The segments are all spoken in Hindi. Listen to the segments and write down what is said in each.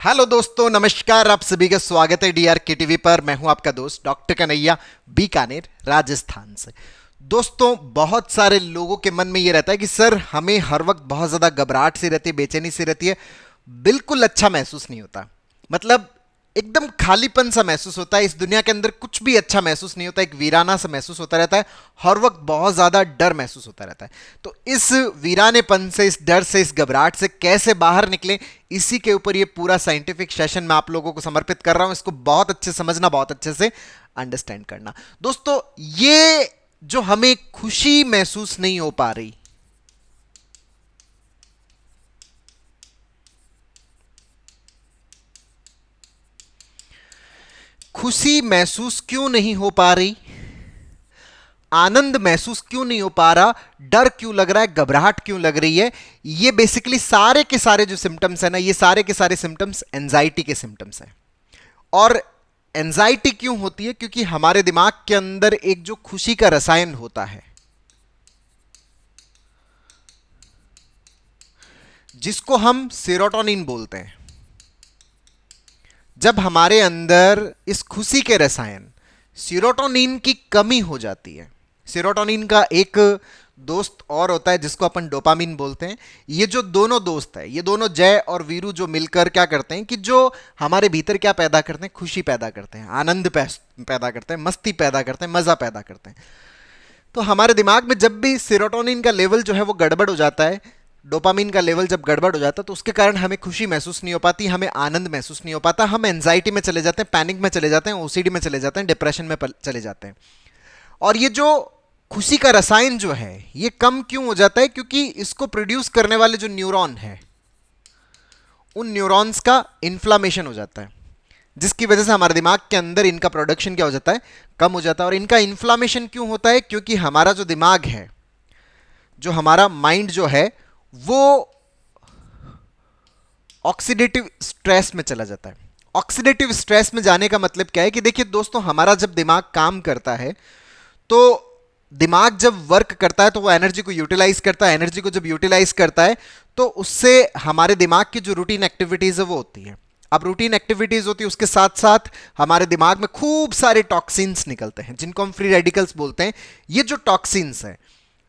हेलो दोस्तों, नमस्कार। आप सभी का स्वागत है डीआर के टीवी पर। मैं हूं आपका दोस्त डॉक्टर कन्हैया, बीकानेर, राजस्थान से। दोस्तों, बहुत सारे लोगों के मन में ये रहता है कि सर हमें हर वक्त बहुत ज़्यादा घबराहट सी रहती है, बेचैनी सी रहती है, बिल्कुल अच्छा महसूस नहीं होता। मतलब एकदम खालीपन सा महसूस होता है। इस दुनिया के अंदर कुछ भी अच्छा महसूस नहीं होता, एक वीराना सा महसूस होता रहता है। हर वक्त बहुत ज़्यादा डर महसूस होता रहता है। तो इस वीरानेपन से, इस डर से, इस घबराहट से कैसे बाहर निकलें, इसी के ऊपर ये पूरा साइंटिफिक सेशन मैं आप लोगों को समर्पित कर रहा हूं। इसको बहुत अच्छे समझना, बहुत अच्छे से अंडरस्टैंड करना। दोस्तों, ये जो हमें खुशी महसूस नहीं हो पा रही, खुशी महसूस क्यों नहीं हो पा रही, आनंद महसूस क्यों नहीं हो पा रहा, डर क्यों लग रहा है, घबराहट क्यों लग रही है, ये बेसिकली सारे के सारे जो सिम्टम्स है ना, ये सारे के सारे सिम्टम्स एंजाइटी के सिम्टम्स हैं। और एंजाइटी क्यों होती है? क्योंकि हमारे दिमाग के अंदर एक जो खुशी का रसायन होता है, जिसको हम सेरोटोनिन बोलते हैं, जब हमारे अंदर इस खुशी के रसायन सेरोटोनिन की कमी हो जाती है। सेरोटोनिन का एक दोस्त और होता है जिसको अपन डोपामिन बोलते हैं। ये जो दोनों दोस्त है, ये दोनों जय और वीरू जो मिलकर क्या करते हैं कि जो हमारे भीतर क्या पैदा करते हैं, खुशी पैदा करते हैं, आनंद पैदा करते हैं, मस्ती पैदा करते हैं, मजा पैदा करते हैं। तो हमारे दिमाग में जब भी सेरोटोनिन का लेवल जो है वो गड़बड़ हो जाता है, डोपामिन का लेवल जब गड़बड़ हो जाता है, तो उसके कारण हमें खुशी महसूस नहीं हो पाती, हमें आनंद महसूस नहीं हो पाता, हम एंजाइटी में चले जाते हैं, पैनिक में चले जाते हैं, ओसीडी में चले जाते हैं, डिप्रेशन में चले जाते हैं। और ये जो खुशी का रसायन जो है ये कम क्यों हो जाता है? क्योंकि इसको प्रोड्यूस करने वाले जो न्यूरॉन है, उन न्यूरॉन्स का इन्फ्लामेशन हो जाता है, जिसकी वजह से हमारे दिमाग के अंदर इनका प्रोडक्शन क्या हो जाता है, कम हो जाता है। और इनका इन्फ्लामेशन क्यों होता है? क्योंकि हमारा जो दिमाग है, जो हमारा माइंड जो है, वो ऑक्सीडेटिव स्ट्रेस में चला जाता है। ऑक्सीडेटिव स्ट्रेस में जाने का मतलब क्या है कि देखिए दोस्तों, हमारा जब दिमाग काम करता है, तो दिमाग जब वर्क करता है तो वो एनर्जी को यूटिलाइज करता है। एनर्जी को जब यूटिलाइज करता है तो उससे हमारे दिमाग की जो रूटीन एक्टिविटीज है वो होती है। अब रूटीन एक्टिविटीज होती है, उसके साथ साथ हमारे दिमाग में खूब सारे टॉक्सिन्स निकलते हैं, जिनको हम फ्री रेडिकल्स बोलते हैं। ये जो टॉक्सिन्स हैं,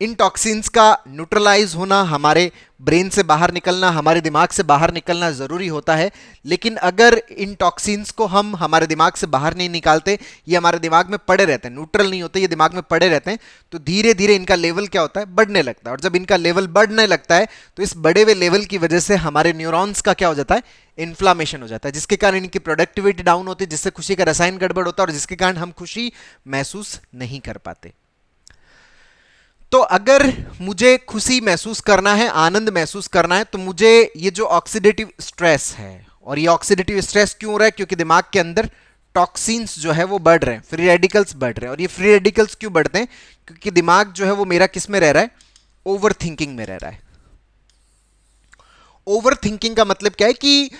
इन टॉक्सिन्स का न्यूट्रलाइज होना, हमारे ब्रेन से बाहर निकलना, हमारे दिमाग से बाहर निकलना ज़रूरी होता है। लेकिन अगर इन टॉक्सिन्स को हम हमारे दिमाग से बाहर नहीं निकालते, ये हमारे दिमाग में पड़े रहते हैं, न्यूट्रल नहीं होते, ये दिमाग में पड़े रहते हैं, तो धीरे धीरे इनका लेवल क्या होता है, बढ़ने लगता है। और जब इनका लेवल बढ़ने लगता है तो इस बढ़े हुए लेवल की वजह से हमारे न्यूरॉन्स का क्या हो जाता है, इन्फ्लामेशन हो जाता है, जिसके कारण इनकी प्रोडक्टिविटी डाउन होती है, जिससे खुशी का रसायन गड़बड़ होता है, और जिसके कारण हम खुशी महसूस नहीं कर पाते। तो अगर मुझे खुशी महसूस करना है, आनंद महसूस करना है, तो मुझे ये जो ऑक्सीडेटिव स्ट्रेस है, और ये ऑक्सीडेटिव स्ट्रेस क्यों हो रहा है? क्योंकि दिमाग के अंदर टॉक्सिन्स जो है वो बढ़ रहे हैं, फ्री रेडिकल्स बढ़ रहे हैं। और ये फ्री रेडिकल्स क्यों बढ़ते हैं? क्योंकि दिमाग जो है वो मेरा किस में रह रहा है, ओवर थिंकिंग में रह रहा है। ओवर थिंकिंग का मतलब क्या है कि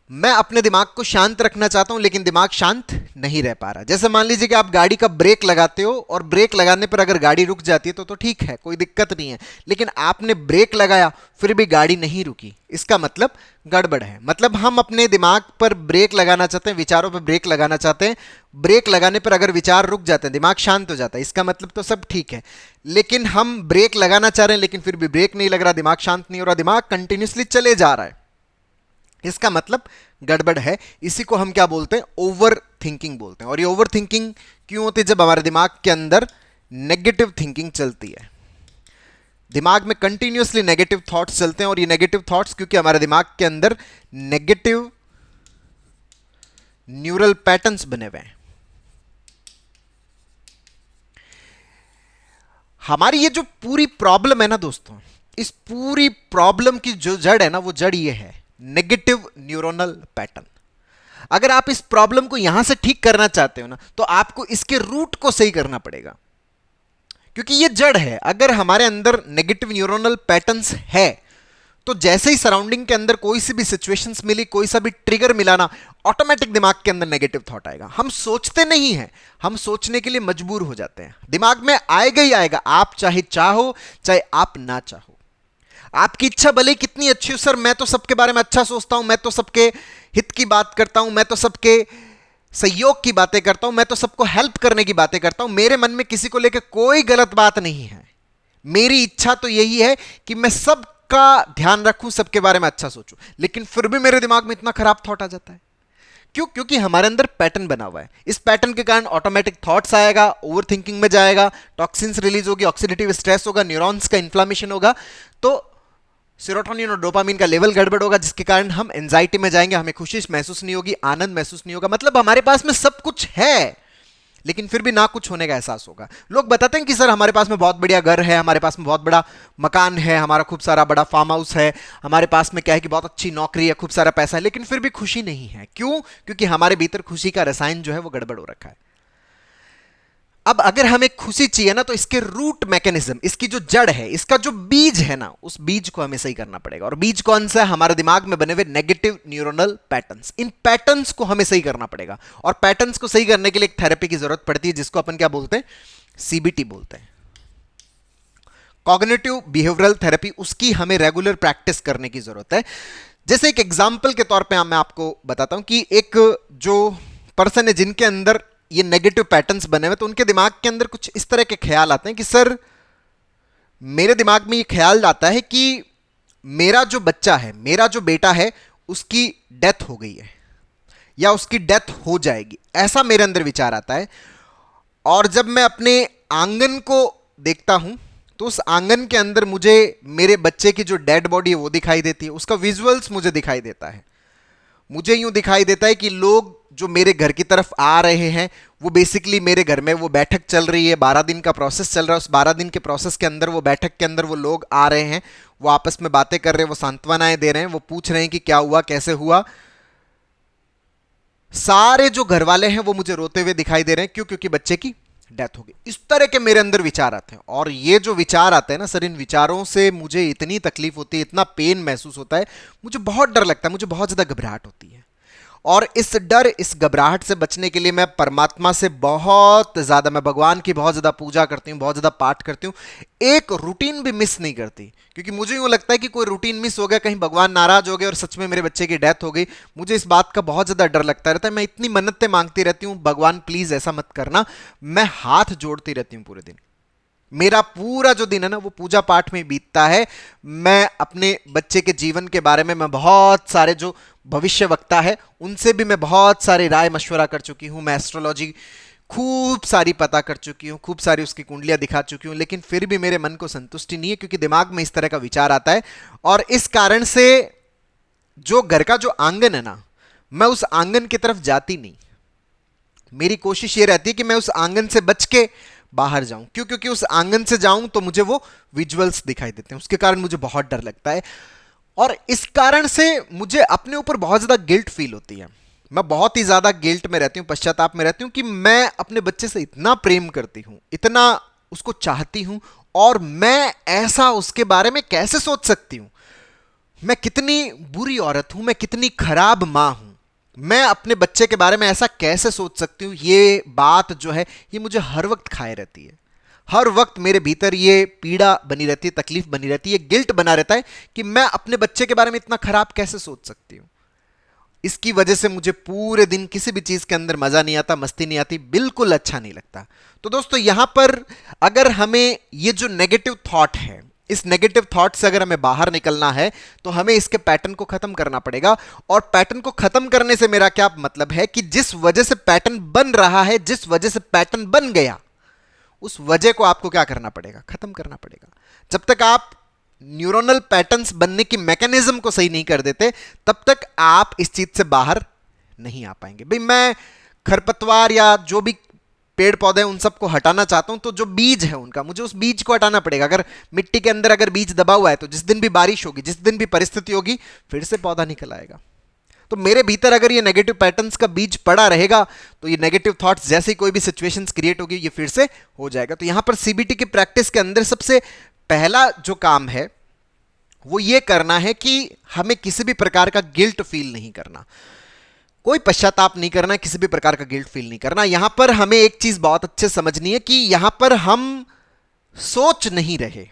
मैं अपने दिमाग को शांत रखना चाहता हूं, लेकिन दिमाग शांत नहीं रह पा रहा। जैसे मान लीजिए कि आप गाड़ी का ब्रेक लगाते हो, और ब्रेक लगाने पर अगर गाड़ी रुक जाती है तो ठीक है, कोई दिक्कत नहीं है। लेकिन आपने ब्रेक लगाया, फिर भी गाड़ी नहीं रुकी, इसका मतलब गड़बड़ है। मतलब हम अपने दिमाग पर ब्रेक लगाना चाहते हैं, विचारों पर ब्रेक लगाना चाहते हैं। ब्रेक लगाने पर अगर विचार रुक जाते हैं, दिमाग शांत हो जाता है, इसका मतलब तो सब ठीक है। लेकिन हम ब्रेक लगाना चाह रहे हैं, लेकिन फिर भी ब्रेक नहीं लग रहा, दिमाग शांत नहीं हो रहा, दिमाग कंटिन्यूसली चले जा रहा है, इसका मतलब गड़बड़ है। इसी को हम क्या बोलते हैं, ओवर थिंकिंग बोलते हैं। और ये ओवर थिंकिंग क्यों होती है? जब हमारे दिमाग के अंदर नेगेटिव थिंकिंग चलती है, दिमाग में कंटिन्यूसली नेगेटिव थॉट्स चलते हैं। और ये नेगेटिव थॉट्स क्योंकि हमारे दिमाग के अंदर नेगेटिव न्यूरल पैटर्न्स बने हुए हैं। हमारी ये जो पूरी प्रॉब्लम है ना दोस्तों, इस पूरी प्रॉब्लम की जो जड़ है ना, वो जड़ ये है, नेगेटिव न्यूरोनल पैटर्न। अगर आप इस प्रॉब्लम को यहां से ठीक करना चाहते हो ना, तो आपको इसके रूट को सही करना पड़ेगा, क्योंकि ये जड़ है। अगर हमारे अंदर नेगेटिव न्यूरोनल पैटर्न्स है, तो जैसे ही सराउंडिंग के अंदर कोई सी भी सिचुएशंस मिली, कोई सा भी ट्रिगर मिला ना, ऑटोमेटिक दिमाग के अंदर नेगेटिव थॉट आएगा। हम सोचते नहीं हैं, हम सोचने के लिए मजबूर हो जाते हैं। दिमाग में आएगा ही आएगा, आप चाहे चाहो चाहे आप ना चाहो। आपकी इच्छा भले कितनी अच्छी हो, सर मैं तो सबके बारे में अच्छा सोचता हूं, मैं तो सबके हित की बात करता हूं, मैं तो सबके सहयोग की बातें करता हूं, मैं तो सबको हेल्प करने की बातें करता हूं, मेरे मन में किसी को लेकर कोई गलत बात नहीं है। मेरी इच्छा तो यही है कि मैं सबका ध्यान रखूं, सबके बारे में अच्छा सोचूं, लेकिन फिर भी मेरे दिमाग में इतना खराब थॉट आ जाता है। क्यों? क्योंकि हमारे अंदर पैटर्न बना हुआ है। इस पैटर्न के कारण ऑटोमेटिक थॉट्स आएगा, ओवर थिंकिंग में जाएगा, टॉक्सिन्स रिलीज होगी, ऑक्सीडेटिव स्ट्रेस होगा, न्यूरॉन्स का इन्फ्लामेशन होगा, तो सेरोटोनिन और डोपामिन का लेवल गड़बड़ होगा, जिसके कारण हम एंजाइटी में जाएंगे, हमें खुशी महसूस नहीं होगी, आनंद महसूस नहीं होगा। मतलब हमारे पास में सब कुछ है, लेकिन फिर भी ना कुछ होने का एहसास होगा। लोग बताते हैं कि सर हमारे पास में बहुत बढ़िया घर है, हमारे पास में बहुत बड़ा मकान है, हमारा खूब सारा बड़ा फार्म हाउस है, हमारे पास में क्या है कि बहुत अच्छी नौकरी है, खूब सारा पैसा है, लेकिन फिर भी खुशी नहीं है। क्यों? क्योंकि हमारे भीतर खुशी का रसायन जो है वो गड़बड़ हो रखा है। अब अगर हमें खुशी चाहिए ना, तो इसके रूट मैकेनिज्म, इसकी जो जड़ है, इसका जो बीज है ना, उस बीज को हमें सही करना पड़ेगा। और बीज कौन सा है? हमारे दिमाग में बने हुए नेगेटिव न्यूरोनल पैटर्न्स। इन पैटर्न्स को हमें सही करना पड़ेगा, और पैटर्न्स को सही करने के लिए एक थेरेपी की जरूरत पड़ती है, जिसको अपन क्या बोलते हैं? सीबीटी बोलते हैं, कॉग्निटिव बिहेवियरल थेरेपी। उसकी हमें रेगुलर प्रैक्टिस करने की जरूरत है। जैसे एक एग्जाम्पल के तौर पर मैं आपको बताता हूं कि एक जो पर्सन है जिनके अंदर ये नेगेटिव पैटर्न्स बने हुए, तो उनके दिमाग के अंदर कुछ इस तरह के ख्याल आते हैं कि सर, मेरे दिमाग में ये ख्याल आता है कि मेरा जो बच्चा है, मेरा जो बेटा है, उसकी डेथ हो गई है या उसकी डेथ हो जाएगी, ऐसा मेरे अंदर विचार आता है। और जब मैं अपने आंगन को देखता हूं, तो उस आंगन के अंदर मुझे मेरे बच्चे की जो डेड बॉडी है वो दिखाई देती है, उसका विजुअल्स मुझे दिखाई देता है। मुझे यूं दिखाई देता है कि लोग जो मेरे घर की तरफ आ रहे हैं, वो बेसिकली मेरे घर में वो बैठक चल रही है, 12 दिन का प्रोसेस चल रहा है। उस 12 दिन के प्रोसेस के अंदर, वो बैठक के अंदर वो लोग आ रहे हैं, वो आपस में बातें कर रहे हैं, वो सांत्वनाएं दे रहे हैं, वो पूछ रहे हैं कि क्या हुआ, कैसे हुआ। सारे जो घर वाले हैं वो मुझे रोते हुए दिखाई दे रहे हैं। क्यों? क्योंकि बच्चे की डेथ हो गई। इस तरह के मेरे अंदर विचार आते हैं, और ये जो विचार आते हैं ना सर, इन विचारों से मुझे इतनी तकलीफ होती है, इतना पेन महसूस होता है, मुझे बहुत डर लगता है, मुझे बहुत ज्यादा घबराहट होती है। और इस डर, इस घबराहट से बचने के लिए मैं परमात्मा से बहुत ज्यादा, मैं भगवान की बहुत ज्यादा पूजा करती हूँ, बहुत ज्यादा पाठ करती हूँ, एक रूटीन भी मिस नहीं करती। क्योंकि मुझे यूं लगता है कि कोई रूटीन मिस हो गया, कहीं भगवान नाराज हो गए और सच में मेरे बच्चे की डेथ हो गई, मुझे इस बात का बहुत ज्यादा डर लगता रहता है। मैं इतनी मन्नतें मांगती रहती हूँ, भगवान प्लीज ऐसा मत करना। मैं हाथ जोड़ती रहती हूँ पूरे दिन। मेरा पूरा जो दिन है ना, वो पूजा पाठ में बीतता है। मैं अपने बच्चे के जीवन के बारे में, मैं बहुत सारे जो भविष्य वक्ता है उनसे भी मैं बहुत सारे राय मशवरा कर चुकी हूं। मैं एस्ट्रोलॉजी खूब सारी पता कर चुकी हूं, खूब सारी उसकी कुंडलियां दिखा चुकी हूं, लेकिन फिर भी मेरे मन को संतुष्टि नहीं है, क्योंकि दिमाग में इस तरह का विचार आता है। और इस कारण से जो घर का जो आंगन है ना, मैं उस आंगन की तरफ जाती नहीं। मेरी कोशिश ये रहती है कि मैं उस आंगन से बच के बाहर जाऊं। क्यों? क्योंकि उस आंगन से जाऊं तो मुझे वो विजुअल्स दिखाई देते हैं, उसके कारण मुझे बहुत डर लगता है। और इस कारण से मुझे अपने ऊपर बहुत ज्यादा गिल्ट फील होती है। मैं बहुत ही ज्यादा गिल्ट में रहती हूं, पश्चाताप में रहती हूं कि मैं अपने बच्चे से इतना प्रेम करती हूं, इतना उसको चाहती हूं, और मैं ऐसा उसके बारे में कैसे सोच सकती हूं। मैं कितनी बुरी औरत हूं, मैं कितनी खराब मां हूं, मैं अपने बच्चे के बारे में ऐसा कैसे सोच सकती हूँ। ये बात जो है, ये मुझे हर वक्त खाए रहती है। हर वक्त मेरे भीतर ये पीड़ा बनी रहती है, तकलीफ बनी रहती है, गिल्ट बना रहता है कि मैं अपने बच्चे के बारे में इतना खराब कैसे सोच सकती हूँ। इसकी वजह से मुझे पूरे दिन किसी भी चीज के अंदर मजा नहीं आता, मस्ती नहीं आती, बिल्कुल अच्छा नहीं लगता। तो दोस्तों, यहां पर अगर हमें ये जो नेगेटिव थॉट है, इस नेगेटिव थॉट से अगर हमें बाहर निकलना है, तो हमें इसके पैटर्न को खत्म करना पड़ेगा। और पैटर्न को खत्म करने से मेरा क्या मतलब है कि जिस वजह से पैटर्न बन रहा है, जिस वजह से पैटर्न बन गया, उस वजह को आपको क्या करना पड़ेगा? खत्म करना पड़ेगा। जब तक आप न्यूरोनल पैटर्न्स बनने की मैकेनिज्म को सही नहीं कर देते, तब तक आप इस चीज से बाहर नहीं आ पाएंगे। भाई, मैं खरपतवार या जो भी पेड़ पौधे उन सबको हटाना चाहता हूं, तो जो बीज है उनका, मुझे उस बीज को हटाना पड़ेगा। अगर मिट्टी के अंदर अगर बीज दबा हुआ है, तो जिस दिन भी बारिश होगी, जिस दिन भी परिस्थिति होगी, फिर से पौधा निकल आएगा। तो मेरे भीतर अगर ये नेगेटिव पैटर्न्स का बीज पड़ा रहेगा, तो ये नेगेटिव थॉट्स जैसे कोई भी सिचुएशंस क्रिएट होगी, ये फिर से हो जाएगा। तो यहां पर सीबीटी की प्रैक्टिस के अंदर सबसे पहला जो काम है, वो ये करना है कि हमें किसी भी प्रकार का गिल्ट फील नहीं करना, कोई पश्चाताप नहीं करना, किसी भी प्रकार का गिल्ट फील नहीं करना। यहां पर हमें एक चीज बहुत अच्छे से समझनी है कि यहां पर हम सोच नहीं रहे।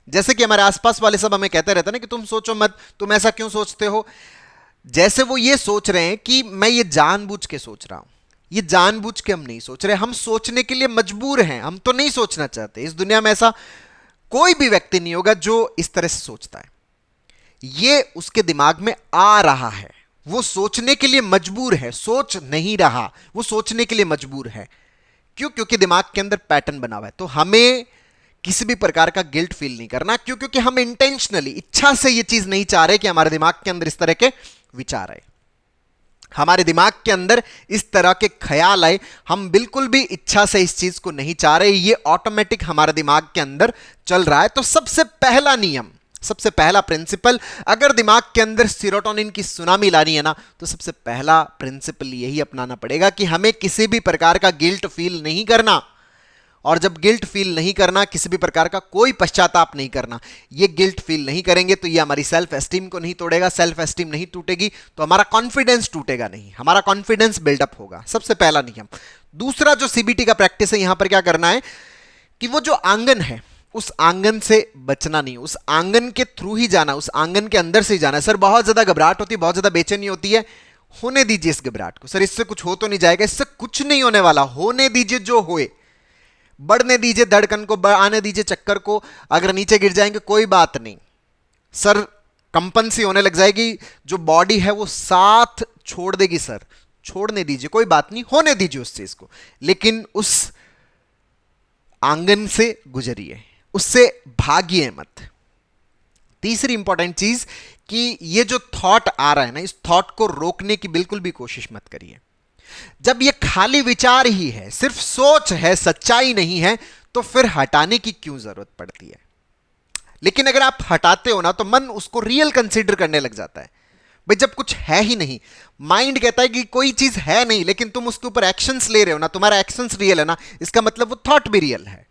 जैसे कि हमारे आसपास वाले सब हमें कहते रहते हैं ना कि तुम सोचो मत, तुम ऐसा क्यों सोचते हो। जैसे वो ये सोच रहे हैं कि मैं ये जानबूझ के सोच रहा हूं, ये जानबूझ के हम नहीं सोच रहे, हम सोचने के लिए मजबूर हैं, हम तो नहीं सोचना चाहते। इस दुनिया में ऐसा कोई भी व्यक्ति नहीं होगा जो इस तरह से सोचता है। ये उसके दिमाग में आ रहा है, वो सोचने के लिए मजबूर है, सोच नहीं रहा, वो सोचने के लिए मजबूर है। क्यों? क्योंकि दिमाग के अंदर पैटर्न बना हुआ है। तो हमें किसी भी प्रकार का गिल्ट फील नहीं करना। क्यों? क्योंकि हम इंटेंशनली, इच्छा से ये चीज नहीं चाह रहे कि हमारे दिमाग के अंदर इस तरह के विचार आए, हमारे दिमाग के अंदर इस तरह के ख्याल आए। हम बिल्कुल भी इच्छा से इस चीज को नहीं चाह रहे, ये ऑटोमेटिक हमारे दिमाग के अंदर चल रहा है। तो सबसे पहला नियम, सबसे पहला प्रिंसिपल, अगर दिमाग के अंदर सीरोटोनिन की सुनामी लानी है ना, तो सबसे पहला प्रिंसिपल यही अपनाना पड़ेगा कि हमें किसी भी प्रकार का गिल्ट फील नहीं करना। और जब गिल्ट फील नहीं करना, किसी भी प्रकार का कोई पश्चाताप नहीं करना, ये गिल्ट फील नहीं करेंगे तो ये हमारी सेल्फ एस्टीम को नहीं तोड़ेगा। सेल्फ एस्टीम नहीं टूटेगी तो हमारा कॉन्फिडेंस टूटेगा नहीं, हमारा कॉन्फिडेंस बिल्डअप होगा। सबसे पहला नियम। दूसरा जो सीबीटी का प्रैक्टिस है, यहां पर क्या करना है कि वो जो आंगन है, उस आंगन से बचना नहीं, उस आंगन के थ्रू ही जाना, उस आंगन के अंदर से ही जाना है। सर बहुत ज्यादा घबराहट होती है, बहुत ज्यादा बेचैनी होती है, होने दीजिए इस घबराहट को। सर इससे कुछ हो तो नहीं जाएगा, इससे कुछ नहीं होने वाला, होने दीजिए, जो होए, बढ़ने दीजिए, धड़कन को आने दीजिए, चक्कर को। अगर नीचे गिर जाएंगे कोई बात नहीं, सर कंपन सी होने लग जाएगी, जो बॉडी है वो साथ छोड़ देगी, सर छोड़ने दीजिए, कोई बात नहीं, होने दीजिए उस चीज को, लेकिन उस आंगन से गुजरिए, उससे भागिए मत। तीसरी इंपॉर्टेंट चीज कि ये जो थॉट आ रहा है ना, इस थॉट को रोकने की बिल्कुल भी कोशिश मत करिए। जब ये खाली विचार ही है, सिर्फ सोच है, सच्चाई नहीं है, तो फिर हटाने की क्यों जरूरत पड़ती है? लेकिन अगर आप हटाते हो ना, तो मन उसको रियल कंसीडर करने लग जाता है। भाई जब कुछ है ही नहीं, माइंड कहता है कि कोई चीज है नहीं, लेकिन तुम उसके ऊपर एक्शंस ले रहे हो ना, तुम्हारा एक्शंस रियल है ना, इसका मतलब वो थॉट भी रियल है।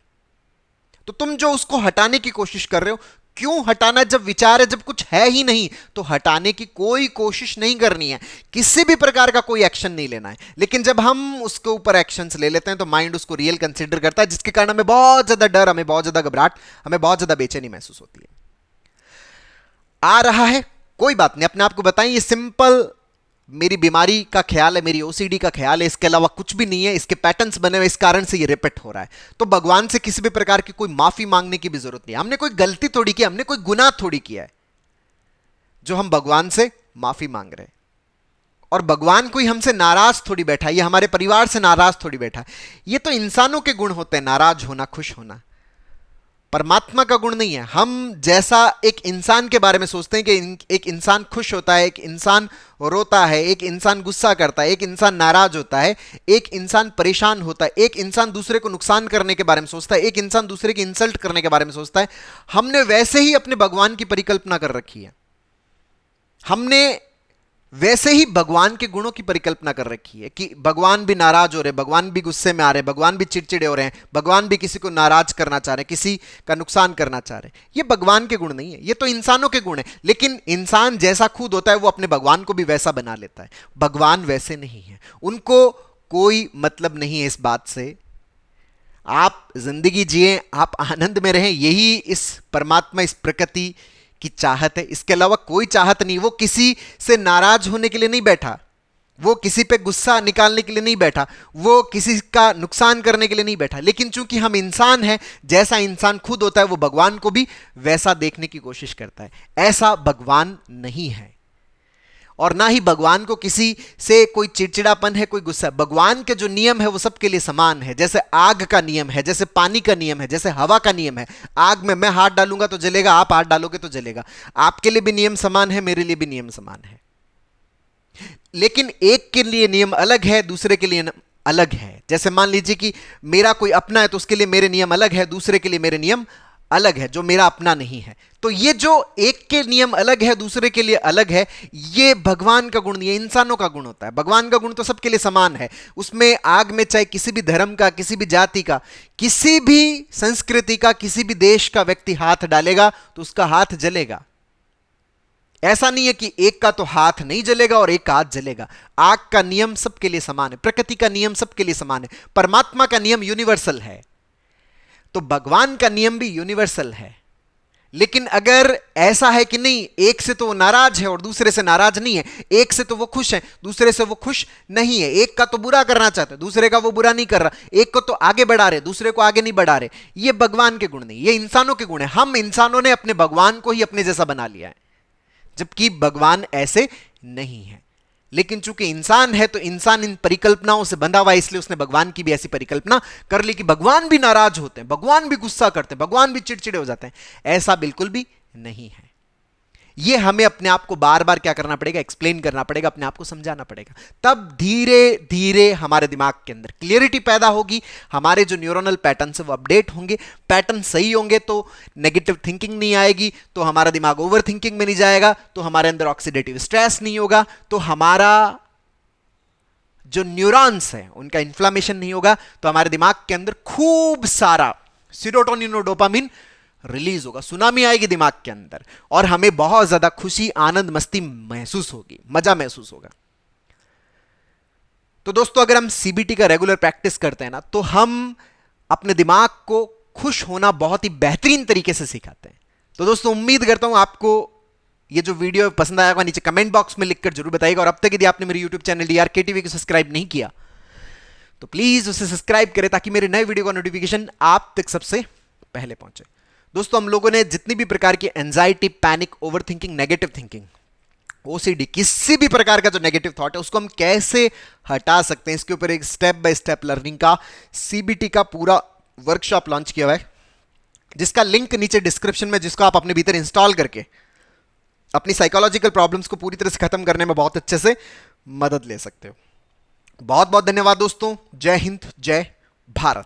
तो तुम जो उसको हटाने की कोशिश कर रहे हो, क्यों हटाना? जब विचार है, जब कुछ है ही नहीं, तो हटाने की कोई कोशिश नहीं करनी है, किसी भी प्रकार का कोई एक्शन नहीं लेना है। लेकिन जब हम उसके ऊपर एक्शंस ले लेते हैं, तो माइंड उसको रियल कंसीडर करता है, जिसके कारण हमें बहुत ज्यादा डर, हमें बहुत ज्यादा घबराहट, हमें बहुत ज्यादा बेचैनी महसूस होती है। आ रहा है, कोई बात नहीं, अपने आप को बताएं ये सिंपल मेरी बीमारी का ख्याल है, मेरी ओसीडी का ख्याल है, इसके अलावा कुछ भी नहीं है, इसके पैटर्न्स बने हुए, इस कारण से ये रिपीट हो रहा है। तो भगवान से किसी भी प्रकार की कोई माफी मांगने की भी जरूरत नहीं है। हमने कोई गलती थोड़ी की, हमने कोई गुनाह थोड़ी किया है जो हम भगवान से माफी मांग रहे हैं। और भगवान कोई हमसे नाराज थोड़ी बैठा है, ये हमारे परिवार से नाराज थोड़ी बैठा है। ये तो इंसानों के गुण होते हैं, नाराज होना, खुश होना, परमात्मा का गुण नहीं है। हम जैसा एक इंसान के बारे में सोचते हैं कि एक इंसान खुश होता है, एक इंसान रोता है, एक इंसान गुस्सा करता है, एक इंसान नाराज होता है, एक इंसान परेशान होता है, एक इंसान दूसरे को नुकसान करने के बारे में सोचता है, एक इंसान दूसरे की इंसल्ट करने के बारे में सोचता है। हमने वैसे ही अपने भगवान की परिकल्पना कर रखी है, हमने वैसे ही भगवान के गुणों की परिकल्पना कर रखी है कि भगवान भी नाराज हो रहे, भगवान भी गुस्से में आ रहे, भगवान भी चिड़चिड़े हो रहे हैं, भगवान भी किसी को नाराज करना चाह रहे हैं, किसी का नुकसान करना चाह रहे हैं। ये भगवान के गुण नहीं है, ये तो इंसानों के गुण है। लेकिन इंसान जैसा खुद होता है, वो अपने भगवान को भी वैसा बना लेता है। भगवान वैसे नहीं है, उनको कोई मतलब नहीं है इस बात से। आप जिंदगी जिए, आप आनंद में रहें, यही इस परमात्मा, इस प्रकृति की चाहत है। इसके अलावा कोई चाहत नहीं। वो किसी से नाराज होने के लिए नहीं बैठा, वो किसी पे गुस्सा निकालने के लिए नहीं बैठा, वो किसी का नुकसान करने के लिए नहीं बैठा। लेकिन चूंकि हम इंसान हैं, जैसा इंसान खुद होता है, वो भगवान को भी वैसा देखने की कोशिश करता है। ऐसा भगवान नहीं है, और ना ही भगवान को किसी से कोई चिड़चिड़ापन है, कोई गुस्सा। भगवान के जो नियम है वो सबके लिए समान है। जैसे आग का नियम है, जैसे पानी का नियम है, जैसे हवा का नियम है। आग में मैं हाथ डालूंगा तो जलेगा, आप हाथ डालोगे तो जलेगा। आपके लिए भी नियम समान है, मेरे लिए भी नियम समान है। लेकिन एक के लिए नियम अलग है, दूसरे के लिए अलग है। जैसे मान लीजिए कि मेरा कोई अपना है, तो उसके लिए मेरे नियम अलग है, दूसरे के लिए मेरे नियम अलग है, जो मेरा अपना नहीं है। तो ये जो एक के नियम अलग है, दूसरे के लिए अलग है, ये भगवान का गुण नहीं है, इंसानों का गुण होता है। भगवान का गुण तो सबके लिए समान है। उसमें आग में चाहे किसी भी धर्म का, किसी भी जाति का, किसी भी संस्कृति का, किसी भी देश का व्यक्ति हाथ डालेगा तो उसका हाथ जलेगा। ऐसा नहीं है कि एक का तो हाथ नहीं जलेगा और एक का हाथ जलेगा। आग का नियम सबके लिए समान है, प्रकृति का नियम सबके लिए समान है, परमात्मा का नियम यूनिवर्सल है। तो भगवान का नियम भी यूनिवर्सल है। लेकिन अगर ऐसा है कि नहीं, एक से तो वो नाराज है और दूसरे से नाराज नहीं है, एक से तो वो खुश है दूसरे से वो खुश नहीं है, एक का तो बुरा करना चाहते दूसरे का वो बुरा नहीं कर रहा, एक को तो आगे बढ़ा रहे दूसरे को आगे नहीं बढ़ा रहे, ये भगवान के गुण नहीं, ये इंसानों के गुण है। हम इंसानों ने अपने भगवान को ही अपने जैसा बना लिया है, जबकि भगवान ऐसे नहीं है। लेकिन चूंकि इंसान है तो इंसान इन परिकल्पनाओं से बंधा हुआ है, इसलिए उसने भगवान की भी ऐसी परिकल्पना कर ली कि भगवान भी नाराज होते हैं, भगवान भी गुस्सा करते हैं, भगवान भी चिड़चिड़े हो जाते हैं। ऐसा बिल्कुल भी नहीं है। ये हमें अपने आप को बार बार क्या करना पड़ेगा, एक्सप्लेन करना पड़ेगा, अपने आप को समझाना पड़ेगा। तब धीरे धीरे हमारे दिमाग के अंदर क्लियरिटी पैदा होगी, हमारे जो न्यूरोनल पैटर्न है वो अपडेट होंगे। पैटर्न सही होंगे तो नेगेटिव थिंकिंग नहीं आएगी, तो हमारा दिमाग ओवर थिंकिंग में नहीं जाएगा, तो हमारे अंदर ऑक्सीडेटिव स्ट्रेस नहीं होगा, तो हमारा जो न्यूरॉन्स है उनका इन्फ्लामेशन नहीं होगा, तो हमारे दिमाग के अंदर खूब सारा सीरोटोनिन और डोपामिन रिलीज होगा, सुनामी आएगी दिमाग के अंदर, और हमें बहुत ज्यादा खुशी, आनंद, मस्ती महसूस होगी, मजा महसूस होगा। तो दोस्तों, अगर हम सीबीटी का रेगुलर प्रैक्टिस करते हैं ना, तो हम अपने दिमाग को खुश होना बहुत ही बेहतरीन तरीके से सिखाते हैं। तो दोस्तों, उम्मीद करता हूं आपको ये जो वीडियो पसंद आया होगा। नीचे कमेंट बॉक्स में लिखकर जरूर बताइएगा, और अब तक यदि आपने मेरे यूट्यूब चैनल डीआरके टीवी को सब्सक्राइब नहीं किया तो प्लीज उसे सब्सक्राइब करें, ताकि मेरे नए वीडियो का नोटिफिकेशन आप तक सबसे पहले पहुंचे। दोस्तों, हम लोगों ने जितनी भी प्रकार की anxiety, panic, over thinking, negative thinking, OCD, किसी भी प्रकार का जो नेगेटिव थॉट है उसको हम कैसे हटा सकते हैं, इसके ऊपर एक स्टेप बाय स्टेप लर्निंग का सीबीटी का पूरा वर्कशॉप लॉन्च किया हुआ है, जिसका लिंक नीचे डिस्क्रिप्शन में, जिसको आप अपने भीतर इंस्टॉल करके अपनी साइकोलॉजिकल प्रॉब्लम्स को पूरी तरह से खत्म करने में बहुत अच्छे से मदद ले सकते हो। बहुत बहुत धन्यवाद दोस्तों। जय हिंद, जय भारत।